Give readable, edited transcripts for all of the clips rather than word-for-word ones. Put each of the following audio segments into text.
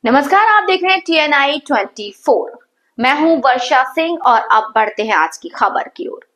नमस्कार, आप देख रहे हैं TNI 24। मैं हूं वर्षा सिंह और अब बढ़ते हैं आज की खबर की ओर।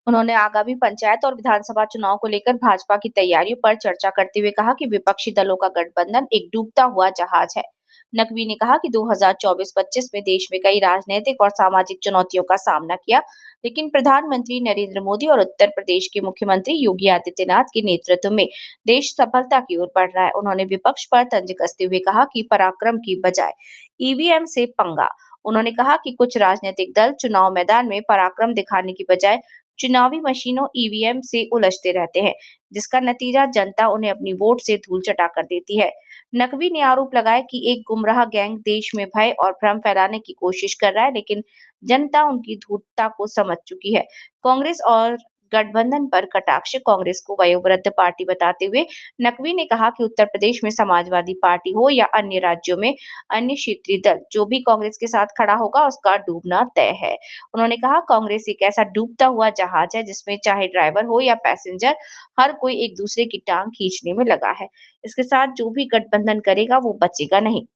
उन्होंने आगामी पंचायत और विधानसभा चुनाव को लेकर भाजपा की तैयारियों पर चर्चा करते हुए कहा कि विपक्षी दलों का गठबंधन एक डूबता हुआ जहाज है। नकवी ने कहा कि 2024-25 में देश में कई राजनीतिक और सामाजिक चुनौतियों का सामना किया, लेकिन प्रधानमंत्री नरेंद्र मोदी और उत्तर प्रदेश के मुख्यमंत्री योगी आदित्यनाथ के नेतृत्व में देश सफलता की ओर बढ़ रहा है। उन्होंने विपक्ष पर तंज कसते हुए कहा कि पराक्रम की बजाय ईवीएम से पंगा। उन्होंने कहा कि कुछ राजनीतिक दल चुनाव मैदान में पराक्रम दिखाने की बजाय चुनावी मशीनों ईवीएम से उलझते रहते हैं, जिसका नतीजा जनता उन्हें अपनी वोट से धूल चटा कर देती है। नकवी ने आरोप लगाया कि एक गुमराह गैंग देश में भय और भ्रम फैलाने की कोशिश कर रहा है, लेकिन जनता उनकी धूर्तता को समझ चुकी है। कांग्रेस और गठबंधन पर कटाक्ष। कांग्रेस को वयोवृद्ध पार्टी बताते हुए नकवी ने कहा कि उत्तर प्रदेश में समाजवादी पार्टी हो या अन्य राज्यों में अन्य क्षेत्रीय दल, जो भी कांग्रेस के साथ खड़ा होगा उसका डूबना तय है। उन्होंने कहा कांग्रेस एक ऐसा डूबता हुआ जहाज है जिसमें चाहे ड्राइवर हो या पैसेंजर, हर कोई एक दूसरे की टांग खींचने में लगा है। इसके साथ जो भी गठबंधन करेगा वो बचेगा नहीं।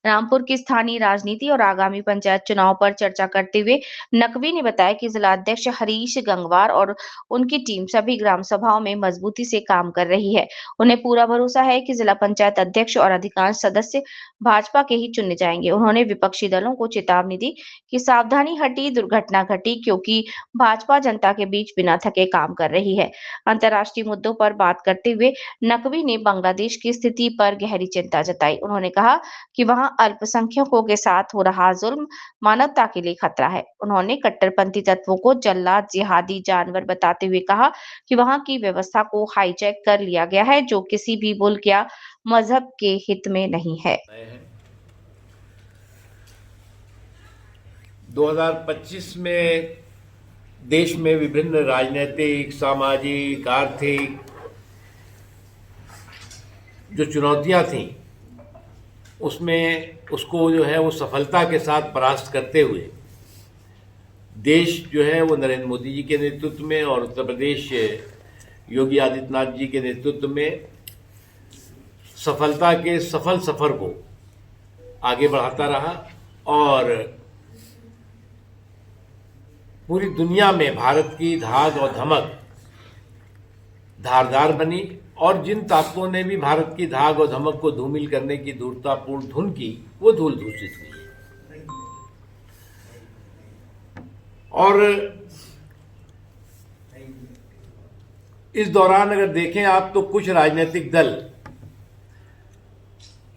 रामपुर की स्थानीय राजनीति और आगामी पंचायत चुनाव पर चर्चा करते हुए नकवी ने बताया कि जिला अध्यक्ष हरीश गंगवार और उनकी टीम सभी ग्राम सभाओं में मजबूती से काम कर रही है। उन्हें पूरा भरोसा है कि जिला पंचायत अध्यक्ष और अधिकांश सदस्य भाजपा के ही चुने जाएंगे। उन्होंने विपक्षी दलों को चेतावनी दी कि सावधानी हटी दुर्घटना घटी, क्योंकि भाजपा जनता के बीच बिना थके काम कर रही है। अंतर्राष्ट्रीय मुद्दों पर बात करते हुए नकवी ने बांग्लादेश की स्थिति पर गहरी चिंता जताई। उन्होंने कहा कि वहां अल्पसंख्यकों के साथ हो रहा जुल्म मानवता के लिए खतरा है। उन्होंने कट्टरपंथी तत्वों को जल्लाद, जिहादी जानवर बताते हुए कहा कि वहां की व्यवस्था को हाईजैक कर लिया गया है, जो किसी भी मुल्क या मजहब के हित में नहीं है। 2025 में देश में विभिन्न राजनीतिक, सामाजिक, आर्थिक जो चुनौतियां थीं, उसमें उसको जो है वो सफलता के साथ परास्त करते हुए देश जो है वो नरेंद्र मोदी जी के नेतृत्व में और उत्तर प्रदेश योगी आदित्यनाथ जी के नेतृत्व में सफलता के सफल सफर को आगे बढ़ाता रहा और पूरी दुनिया में भारत की धाक और धमक धारदार बनी और जिन ताकतों ने भी भारत की धाक और धमक को धूमिल करने की धूर्ततापूर्ण धुन की, वो धूल दूषित हुई। और इस दौरान अगर देखें आप तो कुछ राजनीतिक दल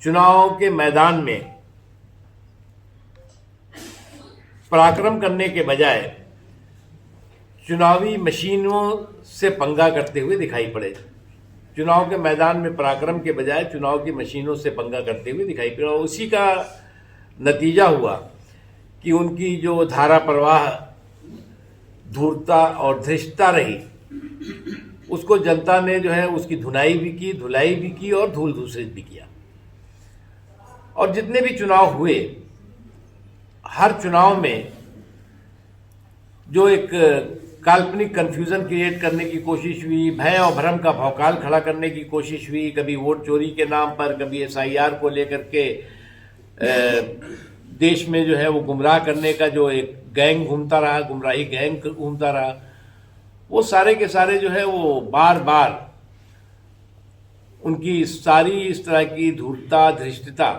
चुनाव के मैदान में पराक्रम करने के बजाय चुनावी मशीनों से पंगा करते हुए दिखाई पड़े। चुनाव के मैदान में पराक्रम के बजाय चुनाव की मशीनों से पंगा करते हुए दिखाई पड़ा। उसी का नतीजा हुआ कि उनकी जो धारा प्रवाह, धूर्तता और धृष्टता रही, उसको जनता ने जो है उसकी धुनाई भी की, धुलाई भी की और धूल दूषित भी किया। और जितने भी चुनाव हुए, हर चुनाव में जो एक काल्पनिक कंफ्यूजन क्रिएट करने की कोशिश हुई, भय और भ्रम का भौकाल खड़ा करने की कोशिश हुई, कभी वोट चोरी के नाम पर, कभी एसआईआर को लेकर के देश में जो है वो गुमराह करने का जो एक गैंग घूमता रहा, गुमराही गैंग घूमता रहा, वो सारे के सारे जो है वो बार बार उनकी सारी इस तरह की धूर्तता, धृष्टता